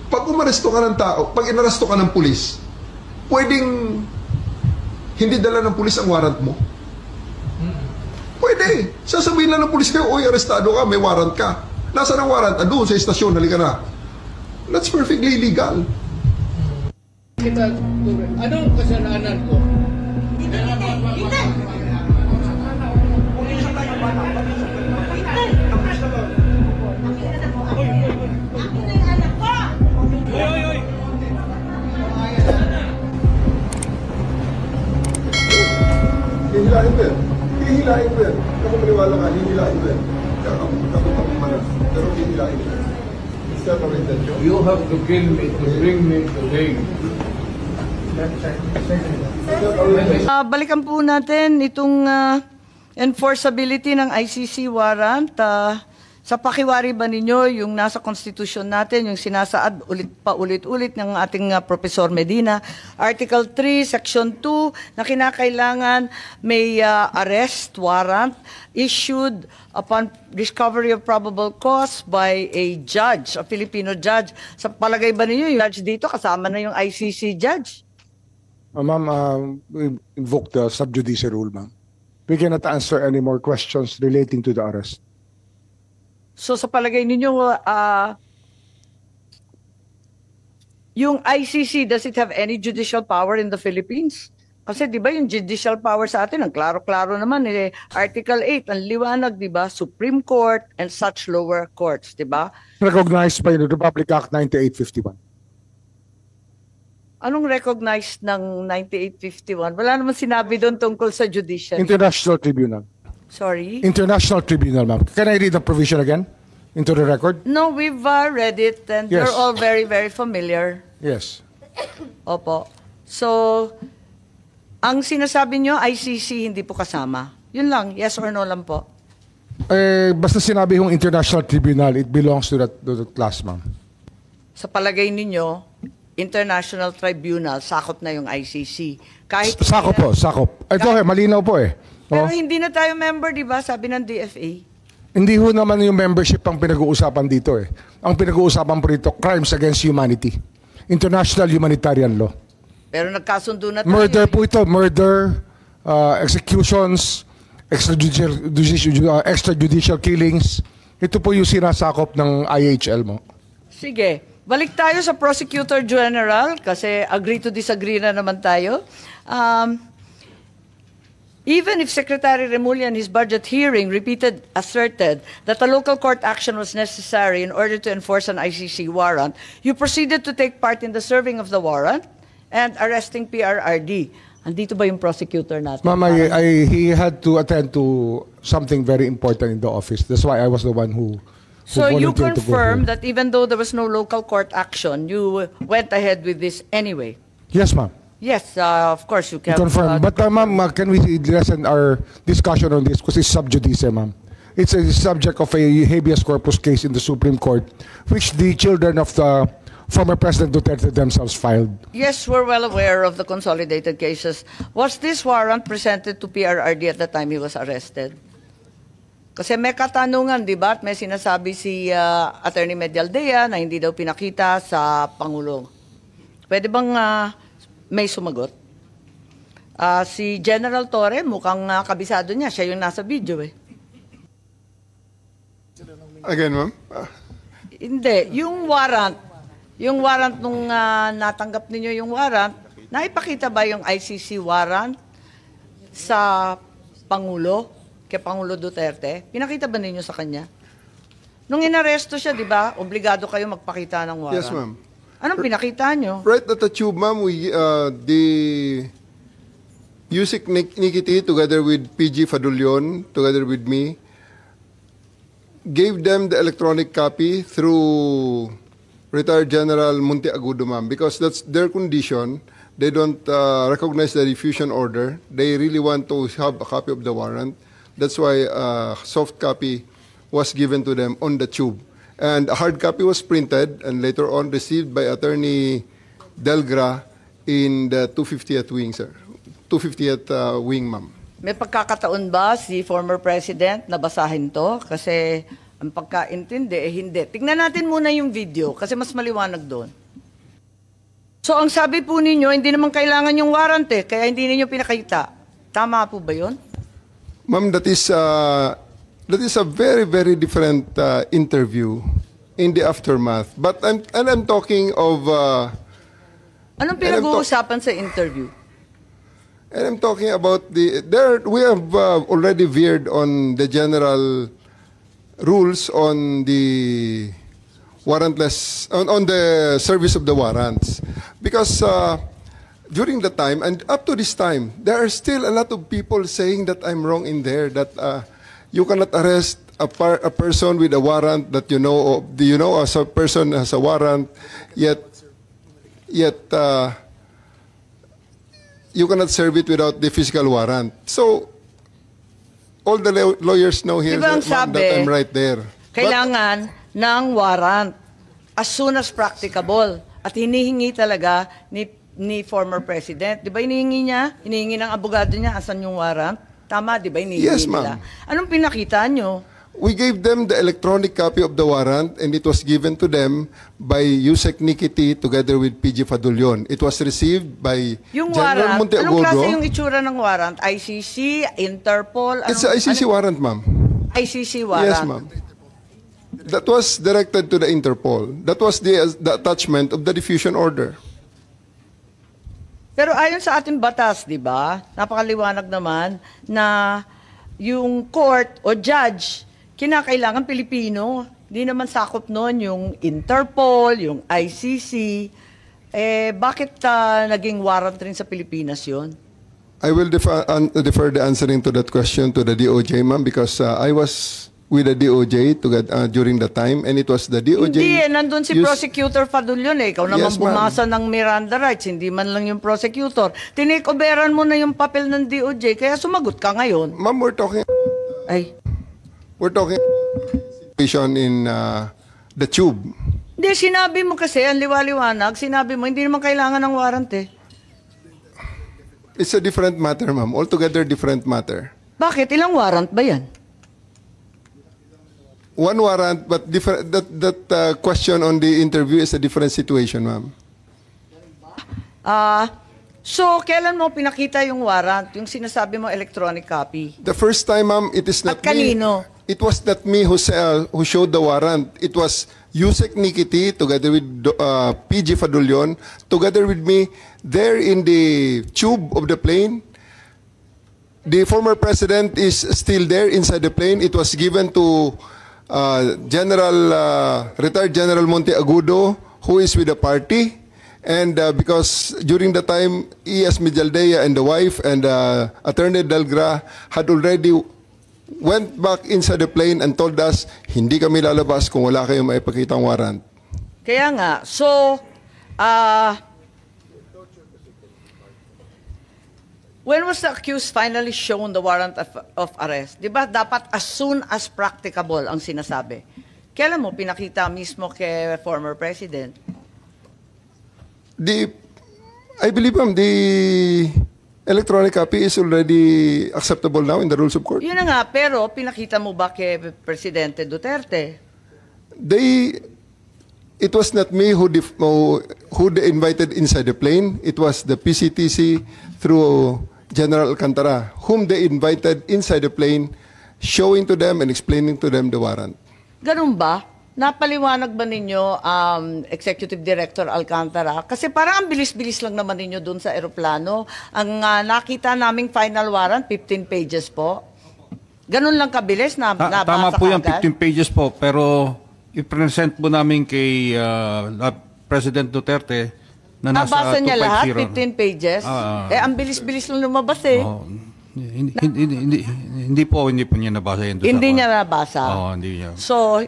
Pag umaresto ka ng tao, pag inaresto ka ng pulis, pwedeng hindi dala ng pulis ang warrant mo? Pwede. Sasabihin lang ng pulis kayo, oy, arestado ka, may warrant ka. Nasaan ang warrant? Doon sa estasyon, halika na. That's perfectly legal. Kita, anong kasalanan ko? Hihilain mo yan. Hihilain mo yan. Ako maniwala ka, hihilain mo yan. Kakapag manas. Pero hihilain mo yan. Is that our intention? You have to kill me to bring me to him. Balikan po natin itong enforceability ng ICC warrant. Sa pakiwari ba ninyo yung nasa konstitusyon natin, yung sinasaad ulit-ulit ng ating Professor Medina, Article 3, Section 2, na kinakailangan may arrest warrant issued upon discovery of probable cause by a judge, a Filipino judge. Sa palagay ba ninyo yung judge dito kasama na yung ICC judge? Ma'am, we invoke the sub-judice rule, ma'am. We cannot answer any more questions relating to the arrest. So sa palagay ninyo, yung ICC, does it have any judicial power in the Philippines? Kasi di ba yung judicial power sa atin, ang klaro-klaro naman, Article 8, ang liwanag, di ba? Supreme Court and such lower courts, di ba? Recognized by the Republic Act 9851. Anong recognized ng 9851? Wala naman sinabi doon tungkol sa judicial. International Tribunal. Sorry? International Tribunal, ma'am. Can I read the provision again into the record? No, we've read it and Yes. we're all very, very familiar. Yes. Opo. So, ang sinasabi nyo, ICC hindi po kasama. Yun lang, yes or no lang po. Basta sinabi yung International Tribunal, it belongs to that class, ma'am. Sa palagay ninyo, International Tribunal, sakop na yung ICC. Kahit Sakop po, sakop. Ito, malinaw po eh. Pero Oh. hindi na tayo member, di ba? Sabi ng DFA. Hindi ho naman yung membership ang pinag-uusapan dito eh. Ang pinag-uusapan po rito, crimes against humanity. International humanitarian law. Pero nagkasundo na tayo. Murder po ito, murder, executions, extrajudicial killings. Ito po yung sinasakop ng IHL mo. Sige. Balik tayo sa Prosecutor General kasi agree to disagree na naman tayo. Even if Secretary Remulla in his budget hearing asserted that a local court action was necessary in order to enforce an ICC warrant, you proceeded to take part in the serving of the warrant and arresting PRRD. Andito ba yung prosecutor natin? Ma'am, he had to attend to something very important in the office. That's why I was the one who So you volunteered to go confirm there. that even though there was no local court action, you went ahead with this anyway? Yes, ma'am. Yes, of course you can. Confirm. But ma'am, can we lessen our discussion on this because it's sub judice, ma'am. It's a subject of a habeas corpus case in the Supreme Court, which the children of the former President Duterte themselves filed. Yes, we're well aware of the consolidated cases. Was this warrant presented to PRRD at the time he was arrested? Kasi may katanungan, di ba? At may sinasabi si Attorney Medialdea na hindi daw pinakita sa Pangulo. Pwede bang may sumagot? Si General Torre, mukhang kabisado niya. Siya yung nasa video eh. Again, ma'am? Hindi. Yung warrant nung natanggap ninyo yung warrant, naipakita ba yung ICC warrant sa Pangulo, kay Pangulo Duterte? Pinakita ba ninyo sa kanya? Nung inaresto siya, di ba, obligado kayo magpakita ng warrant. Yes, ma'am. Anong pinakita nyo? Right at the tube, ma'am, the Yusik Nikiti, together with PG Fadulion, together with me, gave them the electronic copy through retired General Munti Agudo, ma'am, because that's their condition. They don't recognize the diffusion order. They really want to have a copy of the warrant. That's why soft copy was given to them on the tube. And a hard copy was printed and later on received by Attorney Delgra in the 250th wing, sir. 250th wing, ma'am. May pagkakataon ba si former president na basahin to? Kasi ang pagkaintindi, hindi. Tingnan natin muna yung video kasi mas maliwanag doon. So ang sabi po ninyo, hindi naman kailangan yung warrant kaya hindi ninyo pinakita. Tama po ba yun? Ma'am, that is a very, very different interview in the aftermath. But I'm talking of... Anong pinag-uusapan sa interview? And I'm talking about we have already veered on the general rules on the warrantless, on the service of the warrants. Because during the time, and up to this time, there are still a lot of people saying that I'm wrong in there, that you cannot arrest a person with a warrant that you know as a person has a warrant, yet you cannot serve it without the physical warrant. So, all the lawyers know here Diba ang that sabi, I'm right there. Kailangan ng warrant as soon as practicable. At hinihingi talaga ni former president. Di ba hinihingi niya? Hinihingi ng abogado niya, asan yung warrant? Tama, di ba hinihingi Yes, nila? ma'am. Anong pinakita nyo? We gave them the electronic copy of the warrant, and it was given to them by Yusek Nikiti together with PG Fadulion. It was received by Yung General warrant, anong klase yung Monteagudo. itsura ng warrant? ICC, Interpol? It's an ICC warrant, ma'am. ICC warrant. Yes, ma'am. That was directed to the Interpol. That was the attachment of the diffusion order. Pero ayon sa ating batas, di ba, napakaliwanag naman na yung court o judge, kinakailangan Pilipino. Di naman sakop nun yung Interpol, yung ICC. Bakit naging warrant rin sa Pilipinas yun? I will defer the answering to that question to the DOJ, ma'am, because I was with the DOJ during the time, and it was the DOJ... Hindi nandun si Prosecutor Fadulion Ikaw naman Yes, ma'am. bumasa ng Miranda rights, hindi man lang yung prosecutor. Tinikoberan mo na yung papel ng DOJ, kaya sumagot ka ngayon. Ma'am, we're talking situation in the tube. Hindi, sinabi mo kasi, ang liwaliwanag, sinabi mo, hindi naman kailangan ng warrant It's a different matter, ma'am. Altogether different matter. Bakit? Ilang warrant ba yan? One warrant, but different. That question on the interview is a different situation, ma'am. So, kailan mo pinakita yung warrant? Yung sinasabi mo electronic copy? The first time, ma'am, it is not At kanino? me. It was not me who showed the warrant. It was Yusek Nikiti together with PG Fadulion, together with me there in the tube of the plane. The former president is still there inside the plane. It was given to retired General Monteagudo, who is with the party. And because during the time, E.S. Mijaldea and the wife and Attorney Delgra had already went back inside the plane and told us, hindi kami lalabas kung wala kayong maipakitang warrant. Kaya nga, so, when was the accused finally shown the warrant of arrest? Di ba dapat as soon as practicable ang sinasabi? Kailan mo pinakita mismo kay former president? I believe, ma'am, the electronic copy is already acceptable now in the rules of court. Yun na nga, pero pinakita mo ba kay Presidente Duterte? It was not me who they invited inside the plane. It was the PCTC through General Alcantara, whom they invited inside the plane, showing to them and explaining to them the warrant. Ganun ba? Napaliwanag ba ninyo, Executive Director Alcantara? Kasi parang ang bilis-bilis lang naman ninyo dun sa eroplano. Ang nakita naming final warrant, 15 pages po. Ganun lang kabilis na nabasa Tama po yung agad? 15 pages po, pero i-present po namin kay President Duterte na nasa 250. Nabasa niya lahat, 15 pages? Ang bilis-bilis lang lumabas Hindi po niya nabasa yun. Hindi niya nabasa. Hindi niya. So,